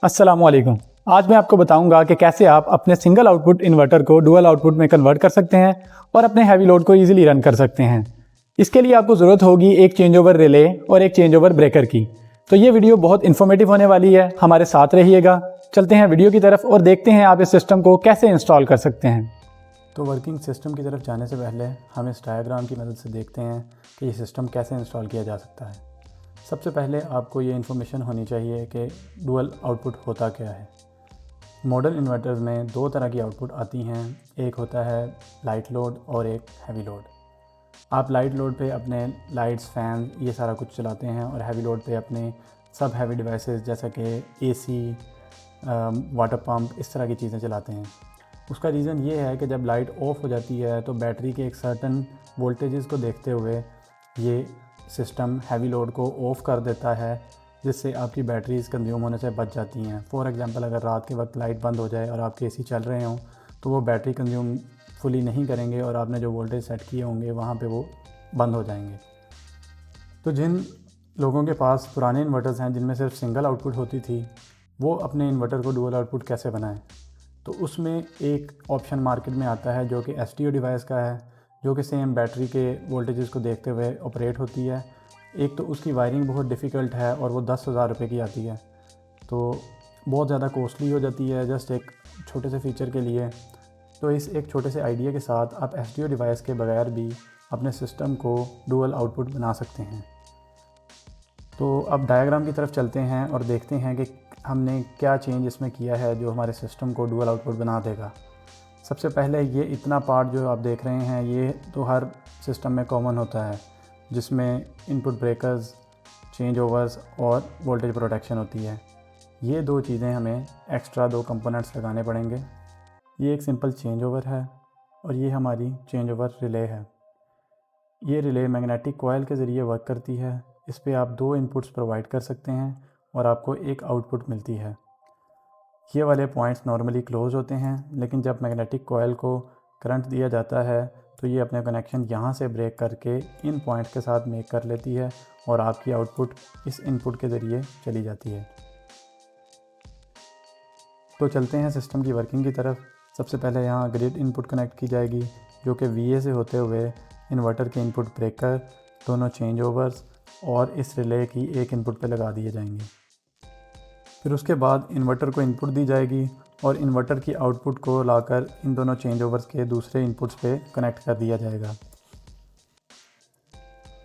अस्सलामुअलैकुम। आज मैं आपको बताऊंगा कि कैसे आप अपने सिंगल आउटपुट इन्वर्टर को डुअल आउटपुट में कन्वर्ट कर सकते हैं और अपने हैवी लोड को इजीली रन कर सकते हैं। इसके लिए आपको ज़रूरत होगी एक चेंज ओवर रिले और एक चेंज ओवर ब्रेकर की। तो ये वीडियो बहुत इन्फॉर्मेटिव होने वाली है, हमारे साथ रहिएगा। चलते हैं वीडियो की तरफ और देखते हैं आप इस सिस्टम को कैसे इंस्टॉल कर सकते हैं। तो वर्किंग सिस्टम की तरफ जाने से पहले हम इस डायग्राम की मदद से देखते हैं कि ये सिस्टम कैसे इंस्टॉल किया जा सकता है। सबसे पहले आपको ये इन्फॉर्मेशन होनी चाहिए कि डुअल आउटपुट होता क्या है। मॉडल इन्वर्टर्स में दो तरह की आउटपुट आती हैं, एक होता है लाइट लोड और एक हैवी लोड। आप लाइट लोड पे अपने लाइट्स, फैन ये सारा कुछ चलाते हैं और हैवी लोड पे अपने सब हैवी डिवाइसेस जैसा कि एसी, वाटर पंप, इस तरह की चीज़ें चलाते हैं। उसका रीज़न ये है कि जब लाइट ऑफ हो जाती है तो बैटरी के एक सर्टन वोल्टेजेस को देखते हुए ये सिस्टम हैवी लोड को ऑफ़ कर देता है, जिससे आपकी बैटरीज़ कंज्यूम होने से बच जाती हैं। फॉर एग्ज़ाम्पल, अगर रात के वक्त लाइट बंद हो जाए और आपके एसी चल रहे हों तो वो बैटरी कंज्यूम फुली नहीं करेंगे और आपने जो वोल्टेज सेट किए होंगे वहाँ पे वो बंद हो जाएंगे। तो जिन लोगों के पास पुराने इन्वर्टर्स हैं जिनमें सिर्फ सिंगल आउटपुट होती थी, वो अपने इन्वर्टर को डुअल आउटपुट कैसे बनाएं? तो उसमें एक ऑप्शन मार्केट में आता है जो कि एसटीओ डिवाइस का है, जो कि सेम बैटरी के वोल्टेजेस को देखते हुए ऑपरेट होती है। एक तो उसकी वायरिंग बहुत डिफ़िकल्ट है और वो 10,000 रुपये की आती है, तो बहुत ज़्यादा कॉस्टली हो जाती है जस्ट एक छोटे से फ़ीचर के लिए। तो इस एक छोटे से आइडिया के साथ आप एसटीओ डिवाइस के बगैर भी अपने सिस्टम को डुअल आउटपुट बना सकते हैं। तो अब डायग्राम की तरफ चलते हैं और देखते हैं कि हमने क्या चेंज इसमें किया है जो हमारे सिस्टम को डुअल आउटपुट बना देगा। सबसे पहले ये इतना पार्ट जो आप देख रहे हैं ये तो हर सिस्टम में कॉमन होता है, जिसमें इनपुट ब्रेकर्स, चेंज ओवर्स और वोल्टेज प्रोटेक्शन होती है। ये दो चीज़ें हमें एक्स्ट्रा दो कंपोनेंट्स लगाने पड़ेंगे। ये एक सिंपल चेंज ओवर है और ये हमारी चेंज ओवर रिले है। ये रिले मैग्नेटिक कॉयल के ज़रिए वर्क करती है। इस पर आप दो इनपुट्स प्रोवाइड कर सकते हैं और आपको एक आउटपुट मिलती है। ये वाले पॉइंट्स नॉर्मली क्लोज होते हैं, लेकिन जब मैग्नेटिक कॉयल को करंट दिया जाता है तो ये अपने कनेक्शन यहाँ से ब्रेक करके इन पॉइंट्स के साथ मेक कर लेती है और आपकी आउटपुट इस इनपुट के ज़रिए चली जाती है। तो चलते हैं सिस्टम की वर्किंग की तरफ। सबसे पहले यहाँ ग्रिड इनपुट कनेक्ट की जाएगी, जो कि VA से होते हुए इन्वर्टर के इनपुट ब्रेकर, दोनों चेंज ओवर्स और इस रिले की एक इनपुट पे लगा दिए जाएंगे। फिर उसके बाद इन्वर्टर को इनपुट दी जाएगी और इन्वर्टर की आउटपुट को लाकर इन दोनों चेंज ओवर्स के दूसरे इनपुट्स पे कनेक्ट कर दिया जाएगा।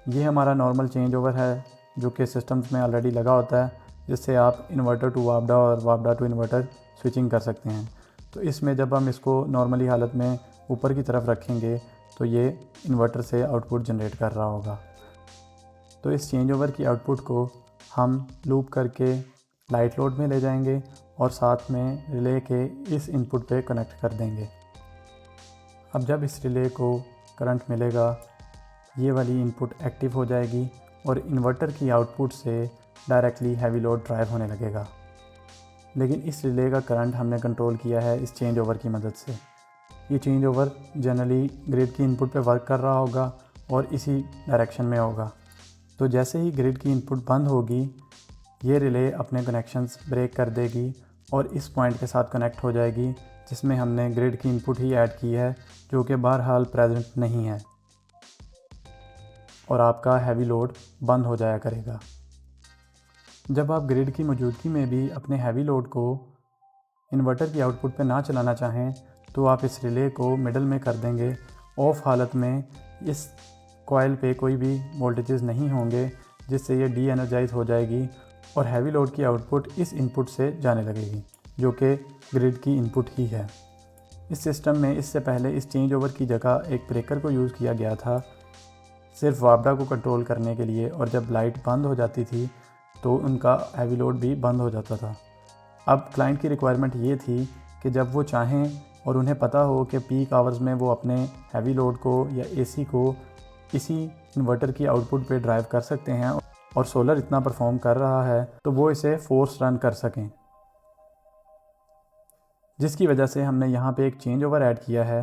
ये हमारा नॉर्मल चेंज ओवर है जो कि सिस्टम्स में ऑलरेडी लगा होता है, जिससे आप इन्वर्टर टू वापडा और वापडा टू इन्वर्टर स्विचिंग कर सकते हैं। तो इसमें जब हम इसको नॉर्मली हालत में ऊपर की तरफ रखेंगे तो ये इन्वर्टर से आउटपुट जनरेट कर रहा होगा। तो इस चेंज ओवर की आउटपुट को हम लूप करके लाइट लोड में ले जाएंगे और साथ में रिले के इस इनपुट पे कनेक्ट कर देंगे। अब जब इस रिले को करंट मिलेगा, ये वाली इनपुट एक्टिव हो जाएगी और इन्वर्टर की आउटपुट से डायरेक्टली हैवी लोड ड्राइव होने लगेगा। लेकिन इस रिले का करंट हमने कंट्रोल किया है इस चेंज ओवर की मदद से। ये चेंज ओवर जनरली ग्रिड की इनपुट पे वर्क कर रहा होगा और इसी डायरेक्शन में होगा। तो जैसे ही ग्रिड की इनपुट बंद होगी, ये रिले अपने कनेक्शंस ब्रेक कर देगी और इस पॉइंट के साथ कनेक्ट हो जाएगी, जिसमें हमने ग्रिड की इनपुट ही ऐड की है, जो कि बहरहाल प्रेजेंट नहीं है, और आपका हैवी लोड बंद हो जाया करेगा। जब आप ग्रिड की मौजूदगी में भी अपने हैवी लोड को इन्वर्टर की आउटपुट पे ना चलाना चाहें तो आप इस रिले को मिडल में कर देंगे। ऑफ हालत में इस कॉइल पे कोई भी वोल्टेजेस नहीं होंगे, जिससे ये डी एनर्जाइज हो जाएगी और हैवी लोड की आउटपुट इस इनपुट से जाने लगेगी, जो कि ग्रिड की इनपुट ही है। इस सिस्टम में इससे पहले इस चेंज ओवर की जगह एक ब्रेकर को यूज़ किया गया था, सिर्फ वापडा को कंट्रोल करने के लिए, और जब लाइट बंद हो जाती थी तो उनका हैवी लोड भी बंद हो जाता था। अब क्लाइंट की रिक्वायरमेंट ये थी कि जब वो चाहें और उन्हें पता हो कि पीक आवर्स में वो अपने हैवी लोड को या एसी को इसी इन्वर्टर की आउटपुट पे ड्राइव कर सकते हैं और सोलर इतना परफॉर्म कर रहा है तो वो इसे फोर्स रन कर सकें, जिसकी वजह से हमने यहाँ पे एक चेंज ओवर ऐड किया है।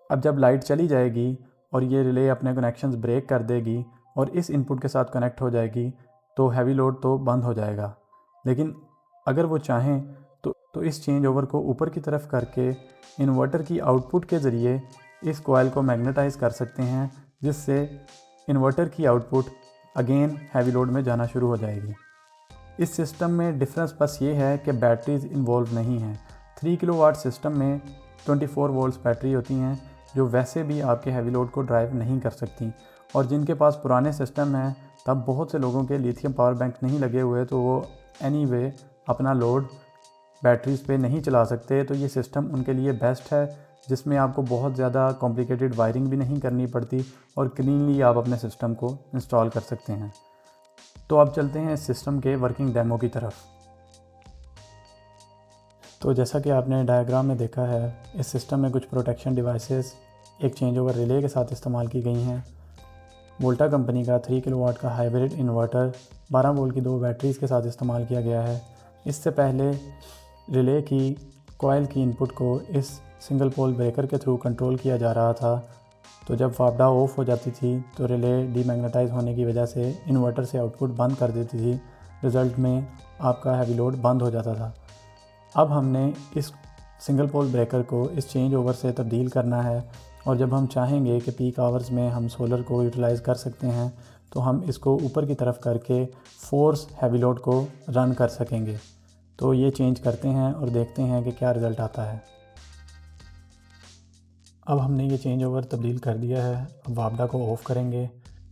अब जब लाइट चली जाएगी और ये रिले अपने कनेक्शंस ब्रेक कर देगी और इस इनपुट के साथ कनेक्ट हो जाएगी तो हैवी लोड तो बंद हो जाएगा, लेकिन अगर वो चाहें तो इस चेंज ओवर को ऊपर की तरफ करके इन्वर्टर की आउटपुट के ज़रिए इस कॉइल को मैग्नेटाइज कर सकते हैं, जिससे इन्वर्टर की आउटपुट अगेन हैवी लोड में जाना शुरू हो जाएगी। इस सिस्टम में डिफरेंस बस ये है कि बैटरीज इन्वॉल्व नहीं हैं। 3 किलोवाट सिस्टम में 24 वोल्ट्स बैटरी होती हैं जो वैसे भी आपके हैवी लोड को ड्राइव नहीं कर सकती, और जिनके पास पुराने सिस्टम हैं तब बहुत से लोगों के लिथियम पावर बैंक नहीं लगे हुए तो वो एनीवे अपना लोड बैटरीज़ पे नहीं चला सकते। तो ये सिस्टम उनके लिए बेस्ट है, जिसमें आपको बहुत ज़्यादा कॉम्प्लिकेटेड वायरिंग भी नहीं करनी पड़ती और क्लीनली आप अपने सिस्टम को इंस्टॉल कर सकते हैं। तो अब चलते हैं इस सिस्टम के वर्किंग डेमो की तरफ। तो जैसा कि आपने डायग्राम में देखा है, इस सिस्टम में कुछ प्रोटेक्शन डिवाइसेस एक चेंज ओवर रिले के साथ इस्तेमाल की गई हैं। वोल्टा कंपनी का 3 किलोवाट का हाइब्रिड इन्वर्टर 12 वोल्ट की 2 बैटरीज़ के साथ इस्तेमाल किया गया है। इससे पहले रिले की कॉइल की इनपुट को इस सिंगल पोल ब्रेकर के थ्रू कंट्रोल किया जा रहा था। तो जब वापडा ऑफ हो जाती थी तो रिले डीमैग्नेटाइज होने की वजह से इन्वर्टर से आउटपुट बंद कर देती थी। रिज़ल्ट में आपका हैवी लोड बंद हो जाता था। अब हमने इस सिंगल पोल ब्रेकर को इस चेंज ओवर से तब्दील करना है, और जब हम चाहेंगे कि पीक आवर्स में हम सोलर को यूटिलाइज़ कर सकते हैं तो हम इसको ऊपर की तरफ करके फोर्स हैवी लोड को रन कर सकेंगे। तो ये चेंज करते हैं और देखते हैं कि क्या रिज़ल्ट आता है। अब हमने ये चेंज ओवर तब्दील कर दिया है। अब वापडा को ऑफ़ करेंगे।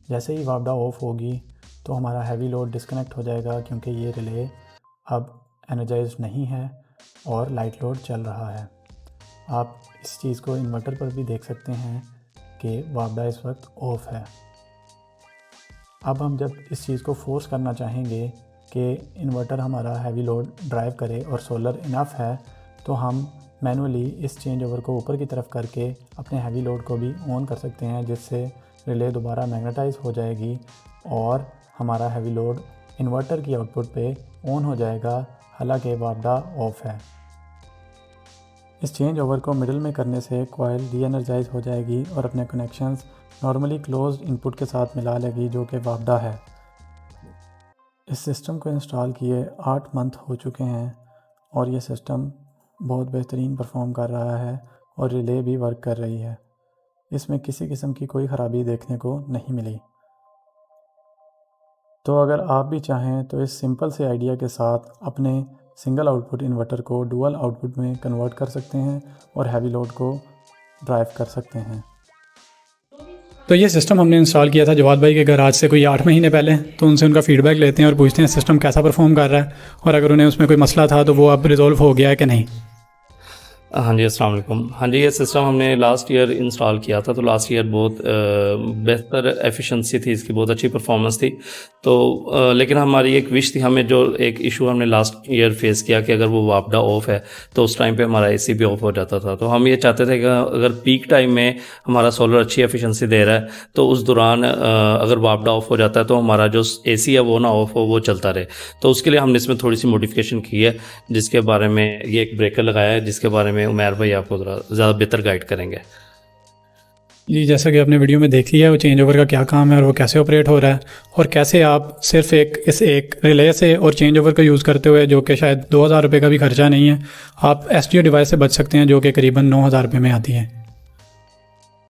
जैसे ही वापडा ऑफ़ होगी तो हमारा हैवी लोड डिस्कनेक्ट हो जाएगा, क्योंकि ये रिले अब एनर्जाइज नहीं है और लाइट लोड चल रहा है। आप इस चीज़ को इन्वर्टर पर भी देख सकते हैं कि वापडा इस वक्त ऑफ़ है। अब हम जब इस चीज़ को फोर्स करना चाहेंगे कि इन्वर्टर हमारा हैवी लोड ड्राइव करे और सोलर इनफ है, तो हम मैनुअली इस चेंज ओवर को ऊपर की तरफ करके अपने हैवी लोड को भी ऑन कर सकते हैं, जिससे रिले दोबारा मैग्नेटाइज हो जाएगी और हमारा हैवी लोड इन्वर्टर की आउटपुट पे ऑन हो जाएगा, हालांकि वापडा ऑफ है। इस चेंज ओवर को मिडिल में करने से कॉइल डी एनर्जाइज हो जाएगी और अपने कनेक्शंस नॉर्मली क्लोज्ड इनपुट के साथ मिला लेगी, जो कि वापडा है। इस सिस्टम को इंस्टॉल किए 8 मंथ हो चुके हैं और ये सिस्टम बहुत बेहतरीन परफॉर्म कर रहा है और रिले भी वर्क कर रही है। इसमें किसी किस्म की कोई ख़राबी देखने को नहीं मिली। तो अगर आप भी चाहें तो इस सिंपल से आइडिया के साथ अपने सिंगल आउटपुट इन्वर्टर को डुअल आउटपुट में कन्वर्ट कर सकते हैं और हैवी लोड को ड्राइव कर सकते हैं। तो ये सिस्टम हमने इंस्टॉल किया था जवाद भाई के घर आज से कोई 8 महीने पहले। तो उनसे उनका फीडबैक लेते हैं और पूछते हैं सिस्टम कैसा परफॉर्म कर रहा है, और अगर उन्हें उसमें कोई मसला था तो वो अब रिजॉल्व हो गया है कि नहीं। हाँ जी, अस्सलाम वालेकुम। हाँ जी, ये सिस्टम हमने लास्ट ईयर इंस्टॉल किया था। तो लास्ट ईयर बहुत बेहतर एफिशिएंसी थी इसकी, बहुत अच्छी परफॉर्मेंस थी। तो लेकिन हमारी एक विश थी, हमें जो एक इशू हमने लास्ट ईयर फेस किया कि अगर वो वापडा ऑफ है तो उस टाइम पे हमारा एसी भी ऑफ हो जाता था। तो हम ये चाहते थे कि अगर पीक टाइम में हमारा सोलर अच्छी एफिशिएंसी दे रहा है तो उस दौरान अगर वापडा ऑफ हो जाता है तो हमारा जो एसी है वो ना ऑफ हो, वो चलता रहे। तो उसके लिए हमने इसमें थोड़ी सी मॉडिफिकेशन की है, जिसके बारे में ये एक ब्रेकर लगाया है, जिसके बारे में उमैर भाई आपको ज़्यादा बेहतर गाइड करेंगे। जी, जैसा कि आपने वीडियो में देख लिया है वो चेंज ओवर का क्या काम है और वो कैसे ऑपरेट हो रहा है, और कैसे आप सिर्फ एक रिले से और चेंज ओवर का यूज़ करते हुए, जो कि शायद 2000 रुपये का भी खर्चा नहीं है, आप एसटीओ डिवाइस से बच सकते हैं, जो कि करीबन 9000 रुपये में आती है।